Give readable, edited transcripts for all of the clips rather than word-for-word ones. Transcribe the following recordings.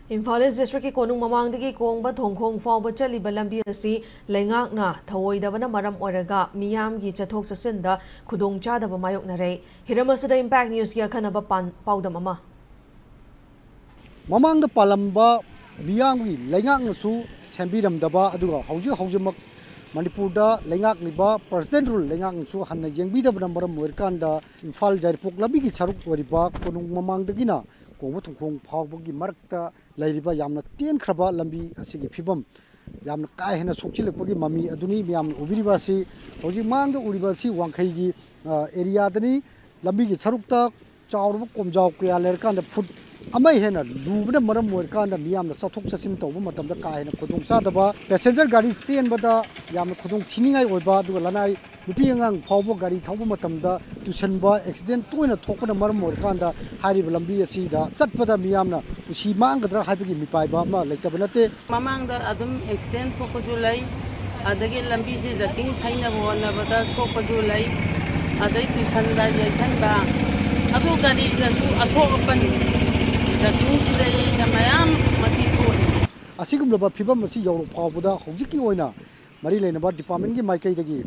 Imphal East District Konung Mamang Dagi Kongba Thongkhong Phaobagi lambi asi leingakna thawoidabana maram oiraga miyamgi chathok chasinda khudongchadaba mayoknare hiram asida Impact News ki akhanaba paudam ama Mamang da palamba miyamgi leingaknasu sembiramdaba aduga haujimak Manipur da leingak liba President rule leingaknasu hanna yengbidabana maram oirkanda Imphal Jairpok labi ki charuk Oiriba Konung Mamang dagina Kongba Thongkhong Phaobagi marakta lairiba yamna tenkraba lambi asigi Phibham yamna kai hena sokchilekpagi mami aduni miyam Oiriba si hoji mangda Oiriba si wangkhaigi area dani lambi gi charukta chawruba komjaw kya lerkanda foot amai hena lubna maram oirkanda miyamna sathok chasin tawba matamda kai hena khudong sadaba passenger gari chenbada yamna khudong thiningai oiba duga lanai nupi angang phawbo gari thawba matamda tusanba accident toina thokpana maram oirkanda hariba lambi asida chatpada miyamna pusi manggadra haibagi mipaiba ma leitaba nate mamangda adum accident thokpaju lai adagi lambi se jating thaina bona bada sokpaju lai adai tusanda yaisanba adu gari da su asokapan jating silai na mayam mati thoi asigumlaba Phibham asi yawro phawboda Houjiki oina mari leinaba department gi maikai dagi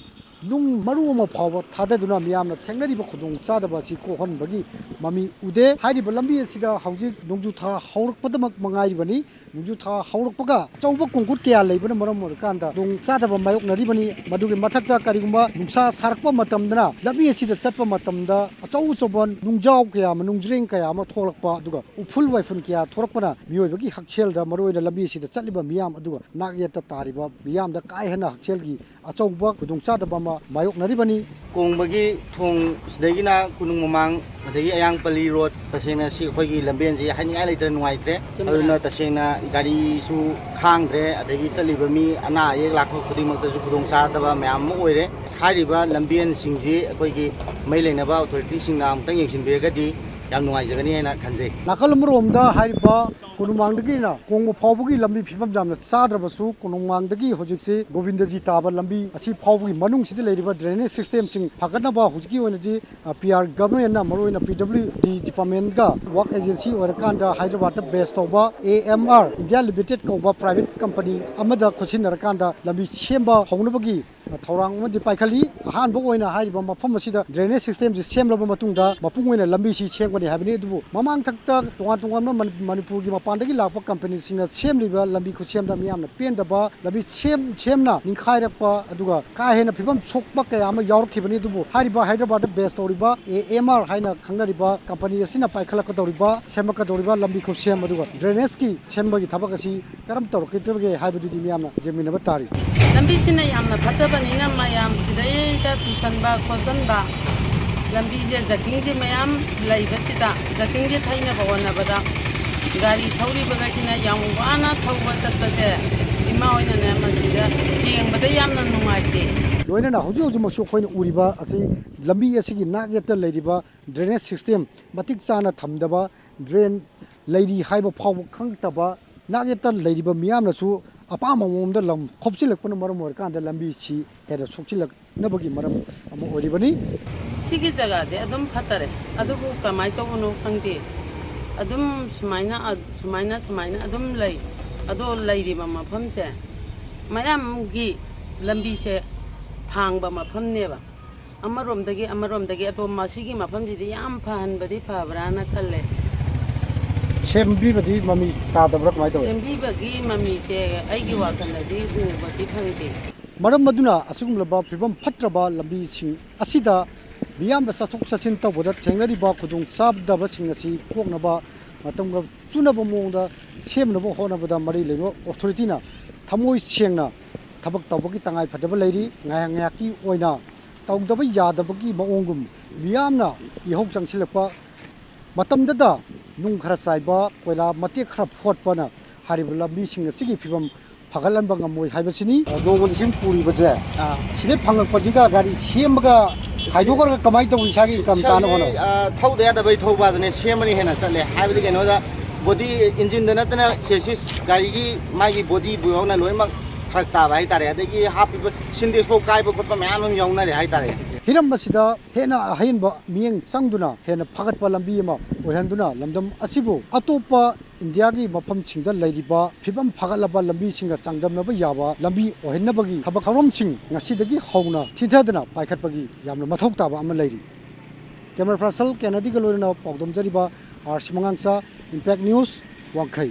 nung maru ma phawa thadaduna miyamna thengnariba khudong chadaba si ko honbagi mami ude hariba lambi asida Houjik nungju tha haurakpadamak mangai bani nungju tha haurakpaga chauba kongkut kya leibana maram orkanda dong chadaba mayok naribani maduge mathakta karigumba nungsa sarakpa matamdana lambi asida chatpa matamda achau choban nungjaw kya manungjreng kya ma tholakpa aduga uful waifun kya thorakpana miyoibagi hakchelda maroina lambi asida chatliba miyam aduga nagyata tariba miyamda kai hana hakchelgi achauba khudong chadaba mayok naribani Kongbagi thong sidagina Konung Mamang adagi ayang pali road tasena si khoigi lamben ji haningai leitre nuaitre aduna tasena gari su khangdre adagi chaliba mi ana yek lakho khudimak su khudong sa daba mayam oire hariba lamben singji khoigi mai leinaba authority singna amtang yengsinbiragadi yam nuai jagani haina khanjai nakalamromda hariba Konumangdagina Kongba Phaobagi lambi Phibham jamna chadrabasu Konumangdagi hojiksi Govindaji taba lambi asi Phaobagi manung sidi leiriba drainage system sing phagatnaba hojiki oinadi PR government na maroina PWD department ga work agency oirakanda Hyderabad da base toba AMR India Limited Kongba private company amada khochinnarakanda lambi semba hongnabagi thorang amadi paikhali ahanba oina hariba mafam asida drainage system ji semlaba matungda mapung oina lambi si sengwani habini dubu mamang thakta tongan Manipur gi pandagi lakpa company singna semliba lambi khusemda miyamna pendaba lambi semna ningkhairakpa aduga ka hena Phibham sokpa kaya ama yaurkhibani dubu hariba Hyderabad base toriba AMR haina khangnariba company asina paikhalaka toriba semaka toriba lambi khusem aduga drainage ki sembagi thabak asi karam torkitbage haibadudi miyamna jeminaba tari lambi sina yamna phatabani na mayam sidai da tusanba khosanba lambi je jating je mayam laiba sida jating je thaina bawna bada gari thauri bagasina yam wana thauba tatse ima oina na masida yengbada yamna numaite loina na hoji masu khoina Oiriba asi lambi asigi nagyata leiriba drainage system matik chana thamdaba drain leiri haiba phaw khangtaba nagyata leiriba miyamna su apama momda lam khopchilakpana maram orkanda lambi chi heda sokchilak nabagi maram am Oiribani sigi jaga je adum phatare adubu kamai to no khangde adum sumaina adum lay ado layri mama phamse mayam gi lambi se phangba mafam neba amarom dagi ato masigi mafam ji yam phan badi phabrana khalle sembi badi mami ta dabrak mai to sembi bagi mami se aigi wakanda di badi phangde maram maduna asugumlaba Phibham phatraba lambi sing asida miyamda sathok sasin tawboda thengnariba khudong sabdaba sing asi koknaba matamga chunaba mongda semnaba honabada mari leino authority na thamoi sengna thabak tawbagi tangai phadaba leiri ngayaki oina tawdaba yadabagi maongum miyamna ihok changsilakpa matamdada nung khara saiba koila mate khara photpana haribla bi sing asigi Phibham pagalanba ngamoi haibasini global sing puri baje sine phangakpajiga gari semga haidogor kamai to isagi kam tana hono thauda ya da bai thoba ne semani hena chale haibdi keno da body engine da natana chassis gari gi magi body buona loima thakta bai tare adagi happy sinde so kai ba khotpa mayam yong na re hai tare हिरम मसिदा हेना अहैनबा मियंग संगदुना हेना फगतपा लंबी अमा ओहंदुना लमदम असिबु अतोपा इंडिया की मफम छिंगदा लैरिबा फिबम फगलबा लंबी छिंगा चांगदमनबा याबा लंबी ओहन्नबगी थबक थौरम छिंग ngasiदगी हौना थिथदना पाइखतपगी यामना मथौ ताबा अमा लैरि कैमरा पर्सन केनेडी का लोरना पाउदम जरिबा आरसी मंगांसा इंपैक्ट न्यूज वांखै।